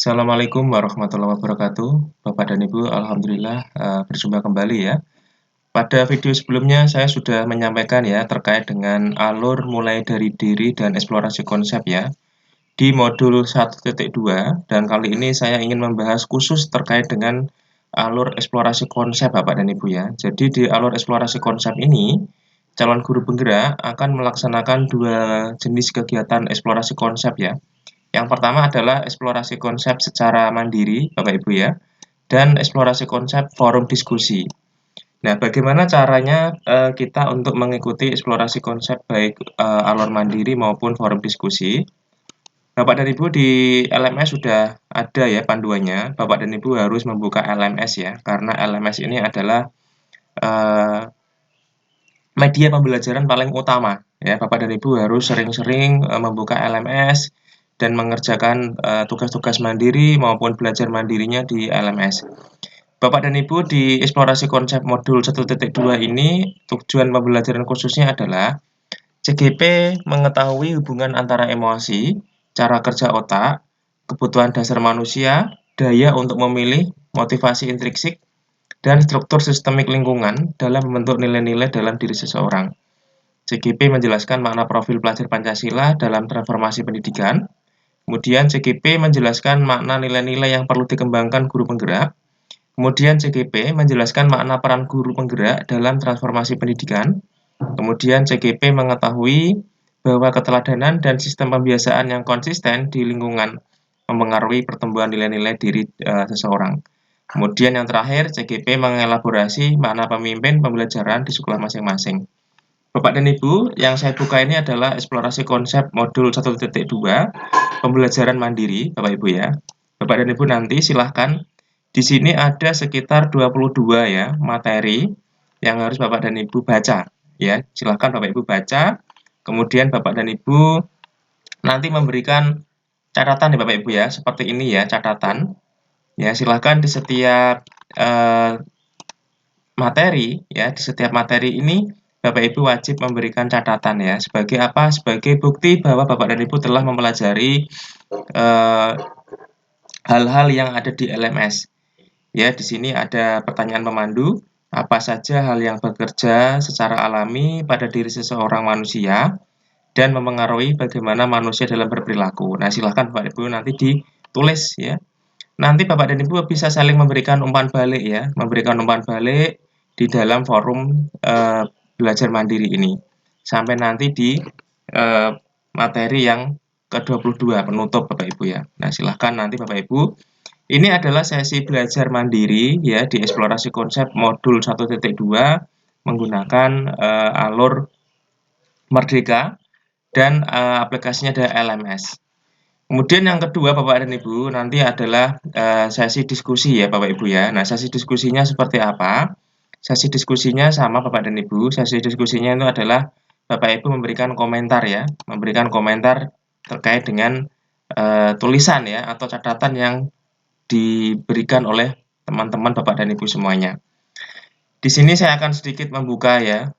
Assalamualaikum warahmatullahi wabarakatuh. Bapak dan Ibu, alhamdulillah berjumpa kembali ya. Pada video sebelumnya saya sudah menyampaikan ya terkait dengan alur mulai dari diri dan eksplorasi konsep ya di modul 1.2 dan kali ini saya ingin membahas khusus terkait dengan alur eksplorasi konsep Bapak dan Ibu ya. Jadi di alur eksplorasi konsep ini calon guru penggerak akan melaksanakan dua jenis kegiatan eksplorasi konsep ya. Yang pertama adalah eksplorasi konsep secara mandiri, Bapak Ibu ya, dan eksplorasi konsep forum diskusi. Nah, bagaimana caranya kita untuk mengikuti eksplorasi konsep baik alur mandiri maupun forum diskusi? Bapak dan Ibu di LMS sudah ada ya panduannya. Bapak dan Ibu harus membuka LMS ya, karena LMS ini adalah eh, media pembelajaran paling utama ya. Bapak dan Ibu harus sering-sering membuka LMS dan mengerjakan tugas-tugas mandiri maupun belajar mandirinya di LMS. Bapak dan Ibu di eksplorasi konsep modul 1.2 ini tujuan pembelajaran khususnya adalah CGP mengetahui hubungan antara emosi, cara kerja otak, kebutuhan dasar manusia, daya untuk memilih, motivasi intrinsik, dan struktur sistemik lingkungan dalam membentuk nilai-nilai dalam diri seseorang. CGP menjelaskan makna profil pelajar Pancasila dalam transformasi pendidikan. Kemudian CGP menjelaskan makna nilai-nilai yang perlu dikembangkan guru penggerak. Kemudian CGP menjelaskan makna peran guru penggerak dalam transformasi pendidikan. Kemudian CGP mengetahui bahwa keteladanan dan sistem pembiasaan yang konsisten di lingkungan mempengaruhi pertumbuhan nilai-nilai diri seseorang. Kemudian yang terakhir, CGP mengelaborasi makna pemimpin pembelajaran di sekolah masing-masing. Bapak dan Ibu, yang saya buka ini adalah eksplorasi konsep modul 1.2 pembelajaran mandiri, Bapak Ibu ya. Bapak dan Ibu nanti silahkan, di sini ada sekitar 22 ya materi yang harus Bapak dan Ibu baca. Ya, silahkan Bapak Ibu baca, kemudian Bapak dan Ibu nanti memberikan catatan ya Bapak Ibu ya, seperti ini ya catatan. Ya, silahkan di setiap materi ya, di setiap materi ini Bapak Ibu wajib memberikan catatan ya. Sebagai apa? Sebagai bukti bahwa Bapak dan Ibu telah mempelajari hal-hal yang ada di LMS. Ya, di sini ada pertanyaan pemandu, apa saja hal yang bekerja secara alami pada diri seseorang manusia dan mempengaruhi bagaimana manusia dalam berperilaku. Nah, silahkan Bapak Ibu nanti ditulis ya. Nanti Bapak dan Ibu bisa saling memberikan umpan balik ya, memberikan umpan balik di dalam forum belajar mandiri ini. Sampai nanti di materi yang ke-22 penutup Bapak Ibu ya. Nah, silahkan nanti Bapak Ibu. Ini adalah sesi belajar mandiri ya di eksplorasi konsep modul 1.2 menggunakan alur Merdeka dan aplikasinya ada LMS. Kemudian yang kedua Bapak dan Ibu nanti adalah sesi diskusi ya Bapak Ibu ya. Nah, sesi diskusinya seperti apa? Sesi diskusinya sama Bapak dan Ibu. Sesi diskusinya itu adalah Bapak Ibu memberikan komentar ya, memberikan komentar terkait dengan tulisan ya atau catatan yang diberikan oleh teman-teman Bapak dan Ibu semuanya. Di sini saya akan sedikit membuka ya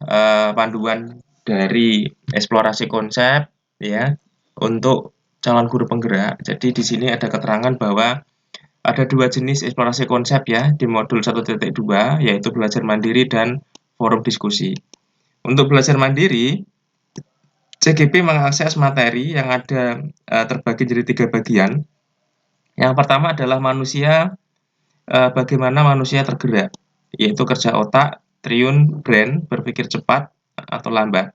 panduan dari eksplorasi konsep ya untuk calon guru penggerak. Jadi di sini ada keterangan bahwa ada dua jenis eksplorasi konsep ya di modul 1.2 yaitu belajar mandiri dan forum diskusi. Untuk belajar mandiri, CGP mengakses materi yang ada terbagi jadi 3 bagian. Yang pertama adalah bagaimana manusia tergerak, yaitu kerja otak, triun, brain, berpikir cepat atau lambat.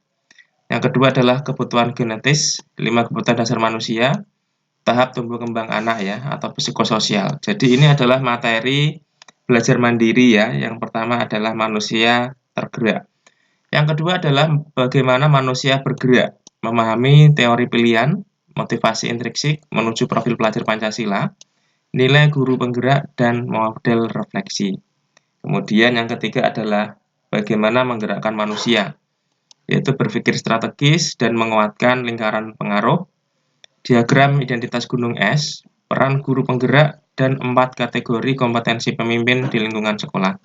Yang kedua adalah kebutuhan genetis, 5 kebutuhan dasar manusia, tahap tumbuh kembang anak ya atau psikososial. Jadi ini adalah materi belajar mandiri ya. Yang pertama adalah manusia tergerak. Yang kedua adalah bagaimana manusia bergerak, memahami teori pilihan, motivasi intrinsik menuju profil pelajar Pancasila, nilai guru penggerak dan model refleksi. Kemudian yang ketiga adalah bagaimana menggerakkan manusia, yaitu berpikir strategis dan menguatkan lingkaran pengaruh, diagram identitas gunung es, peran guru penggerak, dan 4 kategori kompetensi pemimpin di lingkungan sekolah.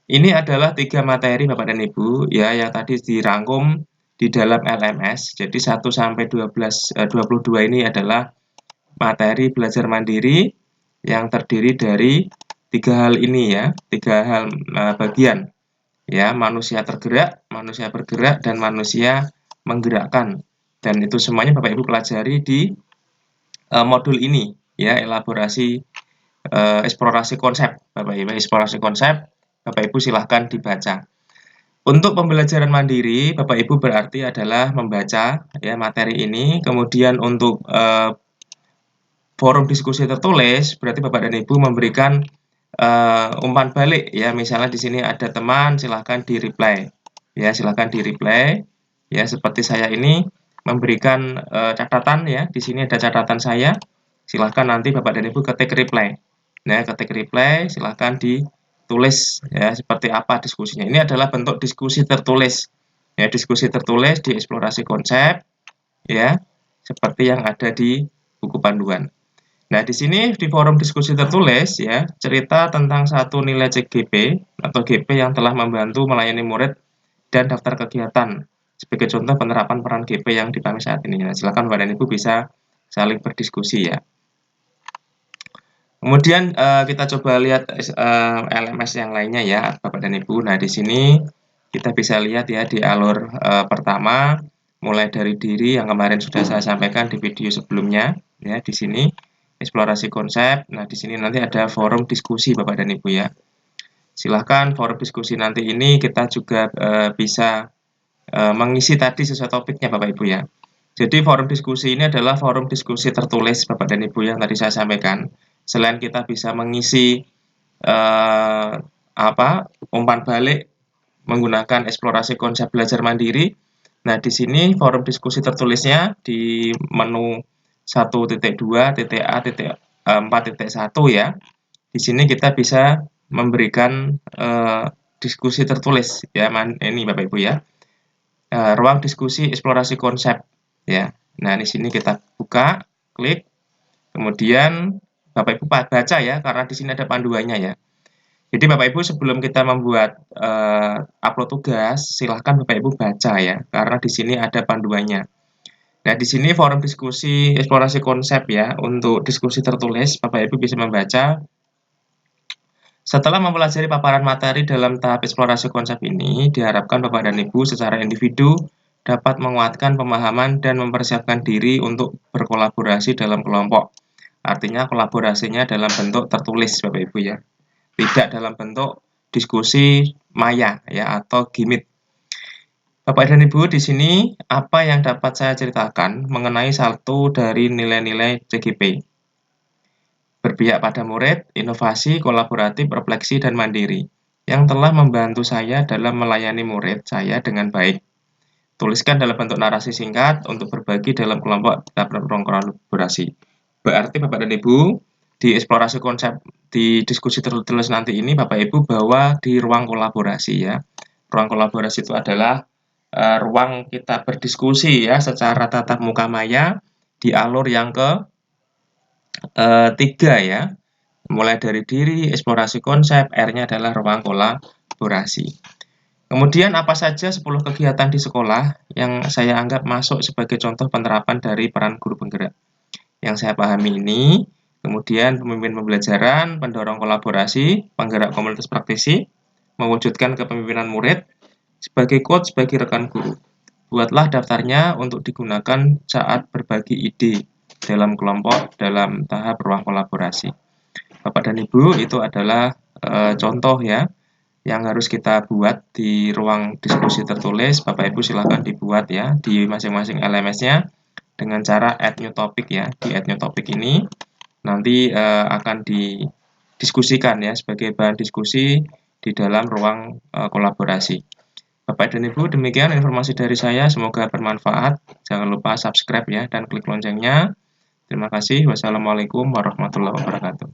Ini adalah 3 materi Bapak dan Ibu ya yang tadi dirangkum di dalam LMS. Jadi 1 sampai 22 ini adalah materi belajar mandiri, yang terdiri dari 3 hal ini ya, 3 hal bagian ya, manusia tergerak, manusia bergerak, dan manusia menggerakkan. Dan itu semuanya Bapak Ibu pelajari di modul ini ya, elaborasi eksplorasi konsep Bapak Ibu, eksplorasi konsep Bapak Ibu silahkan dibaca. Untuk pembelajaran mandiri Bapak Ibu berarti adalah membaca ya materi ini, kemudian untuk forum diskusi tertulis berarti Bapak dan Ibu memberikan umpan balik ya, misalnya di sini ada teman silahkan di reply ya, silahkan di reply ya, seperti saya ini memberikan catatan ya, di sini ada catatan saya, silahkan nanti Bapak dan Ibu ketik reply. Nah, ketik reply silahkan ditulis ya seperti apa diskusinya. Ini adalah bentuk diskusi tertulis ya, diskusi tertulis di eksplorasi konsep ya, seperti yang ada di buku panduan. Nah, di sini di forum diskusi tertulis ya, cerita tentang satu nilai CGP atau GP yang telah membantu melayani murid dan daftar kegiatan. Sebagai contoh penerapan peran GP yang dipahami saat ini. Nah, silakan Bapak dan Ibu bisa saling berdiskusi ya. Kemudian kita coba lihat LMS yang lainnya ya, Bapak dan Ibu. Nah, di sini kita bisa lihat ya di alur pertama mulai dari diri yang kemarin sudah saya sampaikan di video sebelumnya ya, di sini eksplorasi konsep. Nah, di sini nanti ada forum diskusi Bapak dan Ibu ya. Silahkan forum diskusi nanti ini kita juga bisa mengisi tadi sesuai topiknya Bapak Ibu ya. Jadi forum diskusi ini adalah forum diskusi tertulis Bapak dan Ibu yang tadi saya sampaikan. Selain kita bisa mengisi umpan balik menggunakan eksplorasi konsep belajar mandiri. Nah, di sini forum diskusi tertulisnya di menu 1.2.a.4.1 ya. Di sini kita bisa memberikan diskusi tertulis ya, ini Bapak Ibu ya. Ruang diskusi eksplorasi konsep ya. Nah, di sini kita buka, klik, kemudian Bapak Ibu baca ya, karena di sini ada panduannya ya. Jadi Bapak Ibu sebelum kita membuat upload tugas, silahkan Bapak Ibu baca ya, karena di sini ada panduannya. Nah, di sini forum diskusi eksplorasi konsep ya, untuk diskusi tertulis Bapak Ibu bisa membaca. Setelah mempelajari paparan materi dalam tahap eksplorasi konsep ini, diharapkan Bapak dan Ibu secara individu dapat menguatkan pemahaman dan mempersiapkan diri untuk berkolaborasi dalam kelompok. Artinya kolaborasinya dalam bentuk tertulis Bapak Ibu ya, tidak dalam bentuk diskusi maya ya atau gimmick. Bapak dan Ibu, di sini apa yang dapat saya ceritakan mengenai satu dari nilai-nilai CGP. Berpihak pada murid, inovasi, kolaboratif, refleksi, dan mandiri, yang telah membantu saya dalam melayani murid saya dengan baik. Tuliskan dalam bentuk narasi singkat untuk berbagi dalam kelompok dalam ruang kolaborasi. Berarti Bapak dan Ibu, di eksplorasi konsep di diskusi tertulis nanti ini Bapak Ibu bawa di ruang kolaborasi ya. Ruang kolaborasi itu adalah ruang kita berdiskusi ya secara tatap muka maya di alur yang ketiga ya. Mulai dari diri, eksplorasi konsep, R-nya adalah ruang kolaborasi. Kemudian apa saja 10 kegiatan di sekolah yang saya anggap masuk sebagai contoh penerapan dari peran guru penggerak. Yang saya pahami ini, kemudian pemimpin pembelajaran, pendorong kolaborasi, penggerak komunitas praktisi, mewujudkan kepemimpinan murid, sebagai coach bagi rekan guru. Buatlah daftarnya untuk digunakan saat berbagi ide dalam kelompok dalam tahap ruang kolaborasi. Bapak dan Ibu, itu adalah contoh ya yang harus kita buat di ruang diskusi tertulis. Bapak Ibu silahkan dibuat ya di masing-masing LMS-nya dengan cara add new topic ya. Di add new topic ini nanti akan didiskusikan ya sebagai bahan diskusi di dalam ruang kolaborasi. Bapak dan Ibu, demikian informasi dari saya. Semoga bermanfaat. Jangan lupa subscribe ya dan klik loncengnya. Terima kasih. Wassalamualaikum warahmatullahi wabarakatuh.